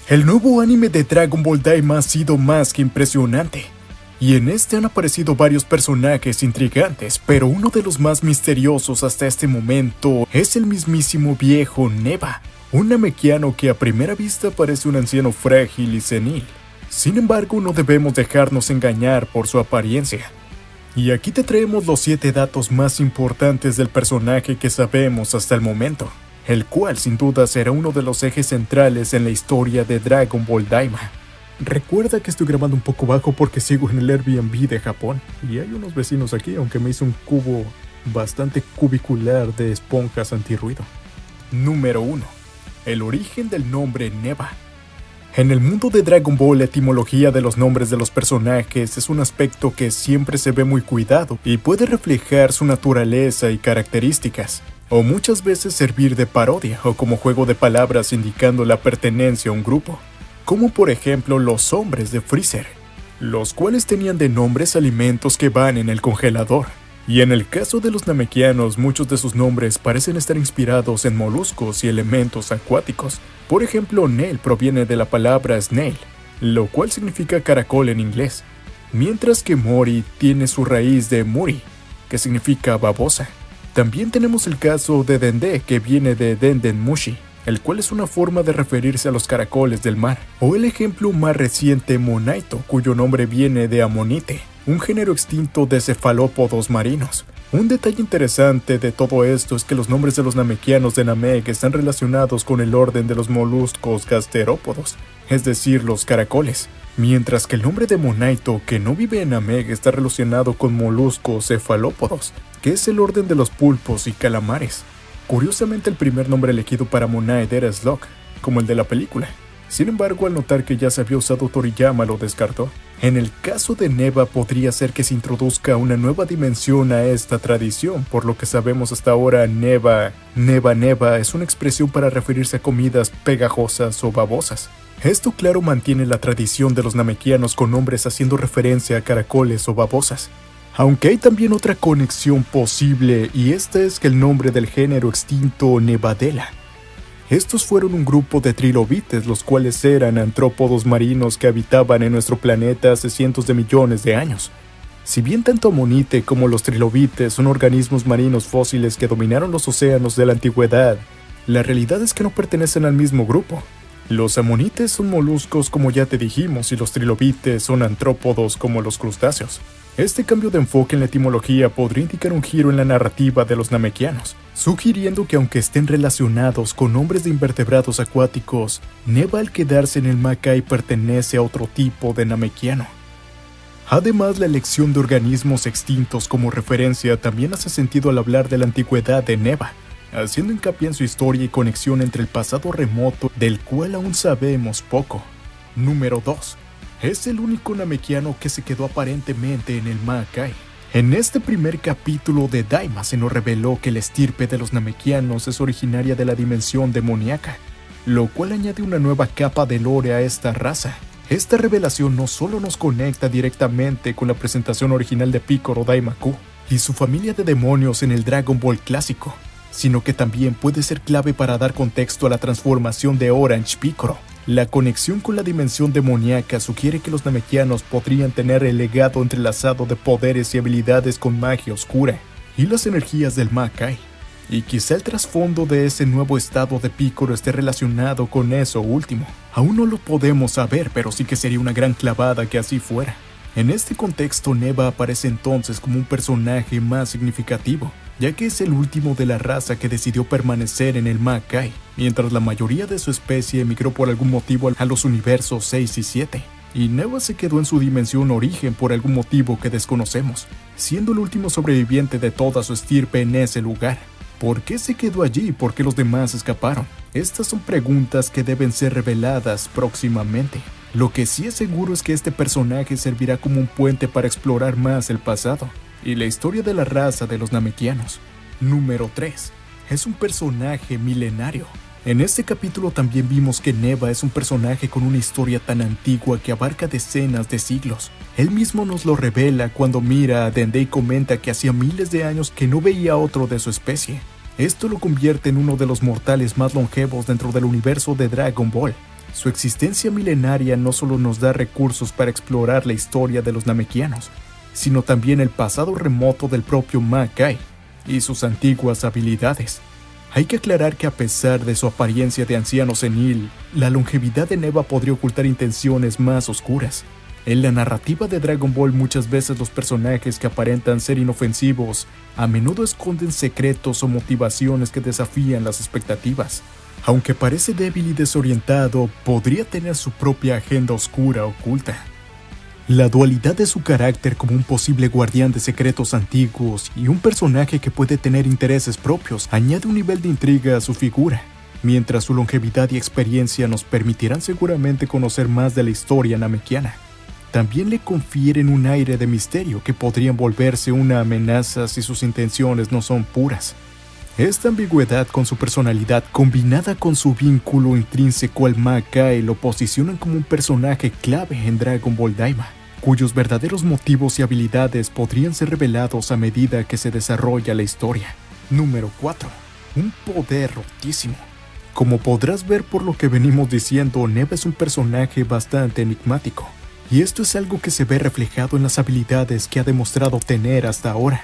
El nuevo anime de Dragon Ball Daima ha sido más que impresionante, y en este han aparecido varios personajes intrigantes, pero uno de los más misteriosos hasta este momento es el mismísimo viejo Neva, un namekiano que a primera vista parece un anciano frágil y senil. Sin embargo, no debemos dejarnos engañar por su apariencia. Y aquí te traemos los 7 datos más importantes del personaje que sabemos hasta el momento, el cual sin duda será uno de los ejes centrales en la historia de Dragon Ball Daima. Recuerda que estoy grabando un poco bajo porque sigo en el Airbnb de Japón, y hay unos vecinos aquí, aunque me hice un cubo bastante cubicular de esponjas antirruido. Número 1. El origen del nombre Neva. En el mundo de Dragon Ball, la etimología de los nombres de los personajes es un aspecto que siempre se ve muy cuidado y puede reflejar su naturaleza y características, o muchas veces servir de parodia o como juego de palabras indicando la pertenencia a un grupo, como por ejemplo los hombres de Freezer, los cuales tenían de nombres alimentos que van en el congelador. Y en el caso de los namekianos, muchos de sus nombres parecen estar inspirados en moluscos y elementos acuáticos. Por ejemplo, Nail proviene de la palabra snail, lo cual significa caracol en inglés, mientras que Mori tiene su raíz de Muri, que significa babosa. También tenemos el caso de Dende, que viene de Denden Mushi, el cual es una forma de referirse a los caracoles del mar, o el ejemplo más reciente Monaito, cuyo nombre viene de Amonite, un género extinto de cefalópodos marinos. Un detalle interesante de todo esto es que los nombres de los namekianos de Namek están relacionados con el orden de los moluscos gasterópodos, es decir, los caracoles, mientras que el nombre de Monaito, que no vive en Namek, está relacionado con moluscos cefalópodos, que es el orden de los pulpos y calamares. Curiosamente, el primer nombre elegido para Monaid era Slug, como el de la película. Sin embargo, al notar que ya se había usado Toriyama, lo descartó. En el caso de Neva, podría ser que se introduzca una nueva dimensión a esta tradición. Por lo que sabemos hasta ahora, Neva es una expresión para referirse a comidas pegajosas o babosas. Esto claro mantiene la tradición de los namekianos con nombres haciendo referencia a caracoles o babosas. Aunque hay también otra conexión posible, y esta es que el nombre del género extinto Nevadella. Estos fueron un grupo de trilobites, los cuales eran antrópodos marinos que habitaban en nuestro planeta hace cientos de millones de años. Si bien tanto Amonite como los trilobites son organismos marinos fósiles que dominaron los océanos de la antigüedad, la realidad es que no pertenecen al mismo grupo. Los amonites son moluscos como ya te dijimos y los trilobites son antrópodos como los crustáceos. Este cambio de enfoque en la etimología podría indicar un giro en la narrativa de los namekianos, sugiriendo que aunque estén relacionados con nombres de invertebrados acuáticos, Neva al quedarse en el Makai pertenece a otro tipo de namekiano. Además, la elección de organismos extintos como referencia también hace sentido al hablar de la antigüedad de Neva, haciendo hincapié en su historia y conexión entre el pasado remoto del cual aún sabemos poco. Número 2. Es el único namekiano que se quedó aparentemente en el Makai. En este primer capítulo de Daima se nos reveló que la estirpe de los namekianos es originaria de la dimensión demoníaca, lo cual añade una nueva capa de lore a esta raza. Esta revelación no solo nos conecta directamente con la presentación original de Piccolo Daimaku y su familia de demonios en el Dragon Ball clásico, sino que también puede ser clave para dar contexto a la transformación de Orange Piccolo. La conexión con la dimensión demoníaca sugiere que los namekianos podrían tener el legado entrelazado de poderes y habilidades con magia oscura y las energías del Makai, y quizá el trasfondo de ese nuevo estado de Piccolo esté relacionado con eso último. Aún no lo podemos saber, pero sí que sería una gran clavada que así fuera. En este contexto, Neva aparece entonces como un personaje más significativo, ya que es el último de la raza que decidió permanecer en el Makai, mientras la mayoría de su especie emigró por algún motivo a los universos 6 y 7. Y Neva se quedó en su dimensión origen por algún motivo que desconocemos, siendo el último sobreviviente de toda su estirpe en ese lugar. ¿Por qué se quedó allí y por qué los demás escaparon? Estas son preguntas que deben ser reveladas próximamente. Lo que sí es seguro es que este personaje servirá como un puente para explorar más el pasado y la historia de la raza de los namekianos. Número 3. Es un personaje milenario. En este capítulo también vimos que Neva es un personaje con una historia tan antigua que abarca decenas de siglos. Él mismo nos lo revela cuando mira a Dende y comenta que hacía miles de años que no veía a otro de su especie. Esto lo convierte en uno de los mortales más longevos dentro del universo de Dragon Ball. Su existencia milenaria no solo nos da recursos para explorar la historia de los Namekianos, sino también el pasado remoto del propio Ma-Kai y sus antiguas habilidades. Hay que aclarar que a pesar de su apariencia de anciano senil, la longevidad de Neva podría ocultar intenciones más oscuras. En la narrativa de Dragon Ball muchas veces los personajes que aparentan ser inofensivos a menudo esconden secretos o motivaciones que desafían las expectativas. Aunque parece débil y desorientado, podría tener su propia agenda oscura oculta. La dualidad de su carácter como un posible guardián de secretos antiguos y un personaje que puede tener intereses propios añade un nivel de intriga a su figura, mientras su longevidad y experiencia nos permitirán seguramente conocer más de la historia namekiana. También le confieren un aire de misterio que podría volverse una amenaza si sus intenciones no son puras. Esta ambigüedad con su personalidad combinada con su vínculo intrínseco al Ma-Kai lo posicionan como un personaje clave en Dragon Ball Daima, cuyos verdaderos motivos y habilidades podrían ser revelados a medida que se desarrolla la historia. Número 4. Un poder rotísimo. Como podrás ver por lo que venimos diciendo, Neva es un personaje bastante enigmático, y esto es algo que se ve reflejado en las habilidades que ha demostrado tener hasta ahora.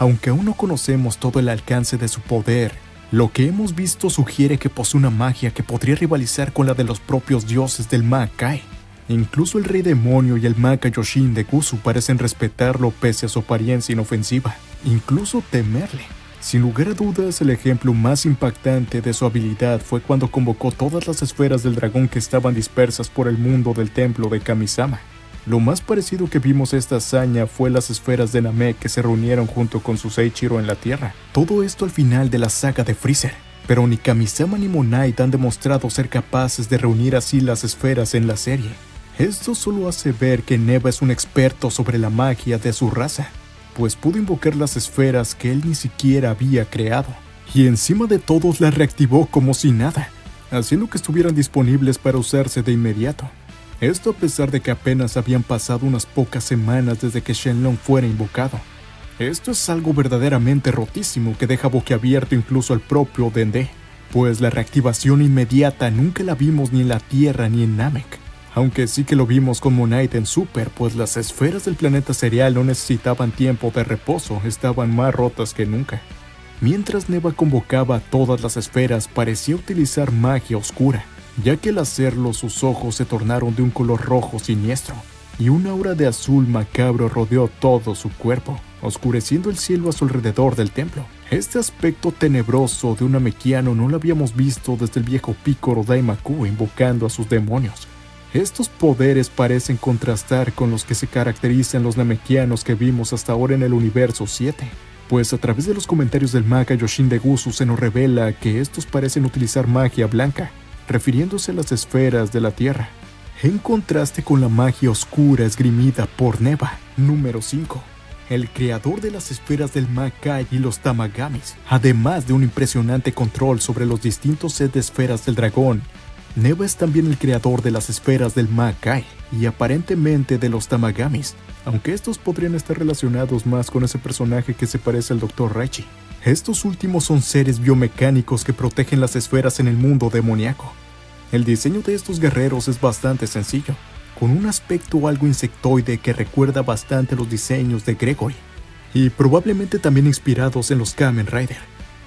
Aunque aún no conocemos todo el alcance de su poder, lo que hemos visto sugiere que posee una magia que podría rivalizar con la de los propios dioses del Ma-Kai. Incluso el Rey Demonio y el Ma-Kaioshin de Gusu parecen respetarlo pese a su apariencia inofensiva, incluso temerle. Sin lugar a dudas, el ejemplo más impactante de su habilidad fue cuando convocó todas las esferas del dragón que estaban dispersas por el mundo del templo de Kamisama. Lo más parecido que vimos a esta hazaña fue las esferas de Namek que se reunieron junto con su Seiichiro en la Tierra. Todo esto al final de la saga de Freezer. Pero ni Kamisama ni Monite han demostrado ser capaces de reunir así las esferas en la serie. Esto solo hace ver que Neva es un experto sobre la magia de su raza, pues pudo invocar las esferas que él ni siquiera había creado. Y encima de todos las reactivó como si nada, haciendo que estuvieran disponibles para usarse de inmediato. Esto a pesar de que apenas habían pasado unas pocas semanas desde que Shenlong fuera invocado. Esto es algo verdaderamente rotísimo que deja boquiabierto incluso al propio Dende, pues la reactivación inmediata nunca la vimos ni en la Tierra ni en Namek. Aunque sí que lo vimos con Monite en Super, pues las esferas del planeta cereal no necesitaban tiempo de reposo, estaban más rotas que nunca. Mientras Neva convocaba a todas las esferas, parecía utilizar magia oscura, ya que al hacerlo sus ojos se tornaron de un color rojo siniestro, y una aura de azul macabro rodeó todo su cuerpo, oscureciendo el cielo a su alrededor del templo. Este aspecto tenebroso de un namekiano no lo habíamos visto desde el viejo Picoro Daimaku invocando a sus demonios. Estos poderes parecen contrastar con los que se caracterizan los namekianos que vimos hasta ahora en el universo 7. Pues a través de los comentarios del Ma-Kaioshin de Gusu se nos revela que estos parecen utilizar magia blanca, refiriéndose a las esferas de la Tierra, en contraste con la magia oscura esgrimida por Neva. Número 5. El creador de las esferas del Ma-Kai y los Tamagamis. Además de un impresionante control sobre los distintos sets de esferas del dragón, Neva es también el creador de las esferas del Ma-Kai y aparentemente de los Tamagamis, aunque estos podrían estar relacionados más con ese personaje que se parece al Dr. Raichi. Estos últimos son seres biomecánicos que protegen las esferas en el mundo demoníaco. El diseño de estos guerreros es bastante sencillo, con un aspecto algo insectoide que recuerda bastante los diseños de Gregory, y probablemente también inspirados en los Kamen Rider,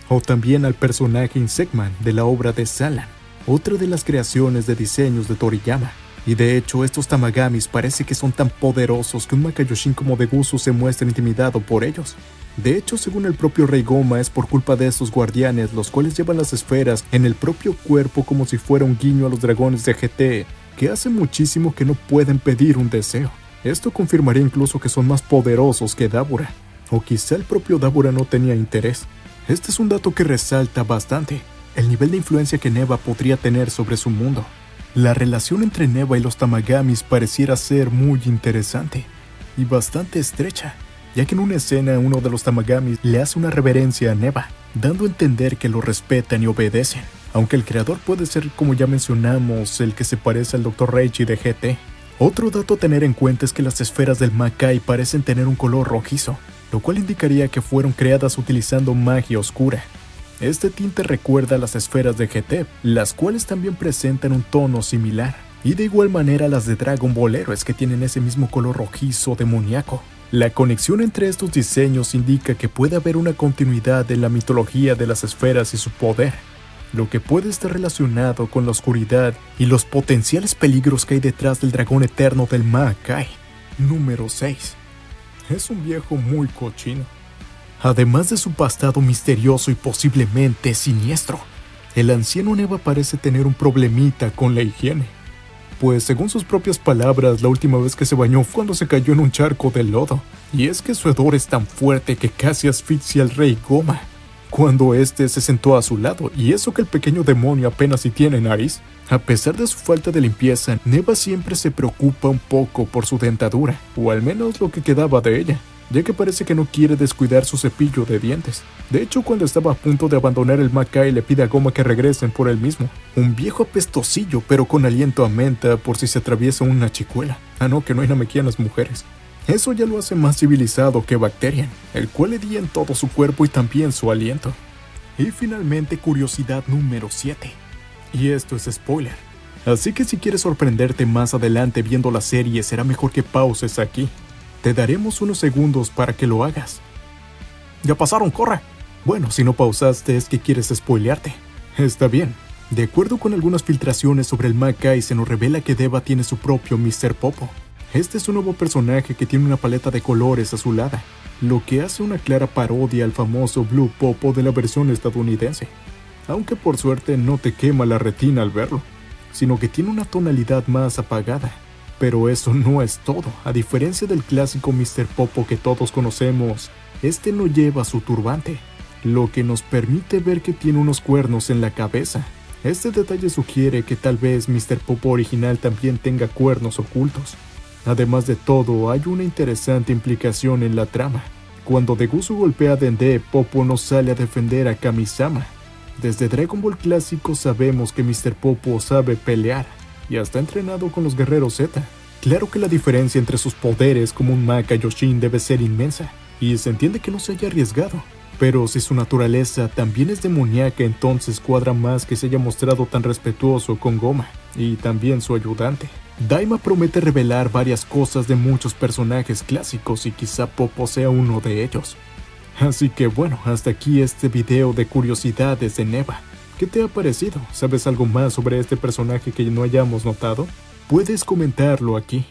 o también al personaje Insectman de la obra de Salan, otra de las creaciones de diseños de Toriyama. Y de hecho estos Tamagamis parece que son tan poderosos que un Ma-Kaioshin como de Gusu se muestra intimidado por ellos. De hecho, según el propio Rey Goma, es por culpa de estos guardianes los cuales llevan las esferas en el propio cuerpo como si fuera un guiño a los dragones de GT, que hace muchísimo que no pueden pedir un deseo. Esto confirmaría incluso que son más poderosos que Dabura, o quizá el propio Dabura no tenía interés. Este es un dato que resalta bastante el nivel de influencia que Neva podría tener sobre su mundo. La relación entre Neva y los Tamagamis pareciera ser muy interesante y bastante estrecha, ya que en una escena uno de los Tamagamis le hace una reverencia a Neva, dando a entender que lo respetan y obedecen, aunque el creador puede ser, como ya mencionamos, el que se parece al Dr. Raichi de GT. Otro dato a tener en cuenta es que las esferas del Ma-Kai parecen tener un color rojizo, lo cual indicaría que fueron creadas utilizando magia oscura. Este tinte recuerda a las esferas de Hetep, las cuales también presentan un tono similar, y de igual manera las de Dragon Ball Heroes, que tienen ese mismo color rojizo demoníaco. La conexión entre estos diseños indica que puede haber una continuidad en la mitología de las esferas y su poder, lo que puede estar relacionado con la oscuridad y los potenciales peligros que hay detrás del dragón eterno del Makai. Número 6. Es un viejo muy cochino. Además de su pasado misterioso y posiblemente siniestro, el anciano Neva parece tener un problemita con la higiene. Pues según sus propias palabras, la última vez que se bañó fue cuando se cayó en un charco de lodo. Y es que su hedor es tan fuerte que casi asfixia al rey Goma cuando este se sentó a su lado, y eso que el pequeño demonio apenas si tiene nariz. A pesar de su falta de limpieza, Neva siempre se preocupa un poco por su dentadura, o al menos lo que quedaba de ella, ya que parece que no quiere descuidar su cepillo de dientes. De hecho, cuando estaba a punto de abandonar el Makai, le pide a Goma que regresen por él mismo. Un viejo apestosillo, pero con aliento a menta por si se atraviesa una chicuela. Ah no, que no hay namequía en las mujeres. Eso ya lo hace más civilizado que Bacterian, el cual hedía en todo su cuerpo y también su aliento. Y finalmente, curiosidad número 7. Y esto es spoiler. Así que si quieres sorprenderte más adelante viendo la serie, será mejor que pauses aquí. Te daremos unos segundos para que lo hagas. ¡Ya pasaron, corre! Bueno, si no pausaste es que quieres spoilearte. Está bien. De acuerdo con algunas filtraciones sobre el Makai, se nos revela que Deva tiene su propio Mr. Popo. Este es un nuevo personaje que tiene una paleta de colores azulada, lo que hace una clara parodia al famoso Blue Popo de la versión estadounidense. Aunque por suerte no te quema la retina al verlo, sino que tiene una tonalidad más apagada. Pero eso no es todo. A diferencia del clásico Mr. Popo que todos conocemos, este no lleva su turbante, lo que nos permite ver que tiene unos cuernos en la cabeza. Este detalle sugiere que tal vez Mr. Popo original también tenga cuernos ocultos. Además de todo, hay una interesante implicación en la trama. Cuando Degusu golpea a Dende, Popo no sale a defender a Kamisama. Desde Dragon Ball clásico sabemos que Mr. Popo sabe pelear, y hasta entrenado con los guerreros Z. Claro que la diferencia entre sus poderes como un Maka Yoshin debe ser inmensa, y se entiende que no se haya arriesgado. Pero si su naturaleza también es demoníaca, entonces cuadra más que se haya mostrado tan respetuoso con Goma, y también su ayudante. Daima promete revelar varias cosas de muchos personajes clásicos y quizá Popo sea uno de ellos. Así que bueno, hasta aquí este video de curiosidades de Neva. ¿Qué te ha parecido? ¿Sabes algo más sobre este personaje que no hayamos notado? Puedes comentarlo aquí.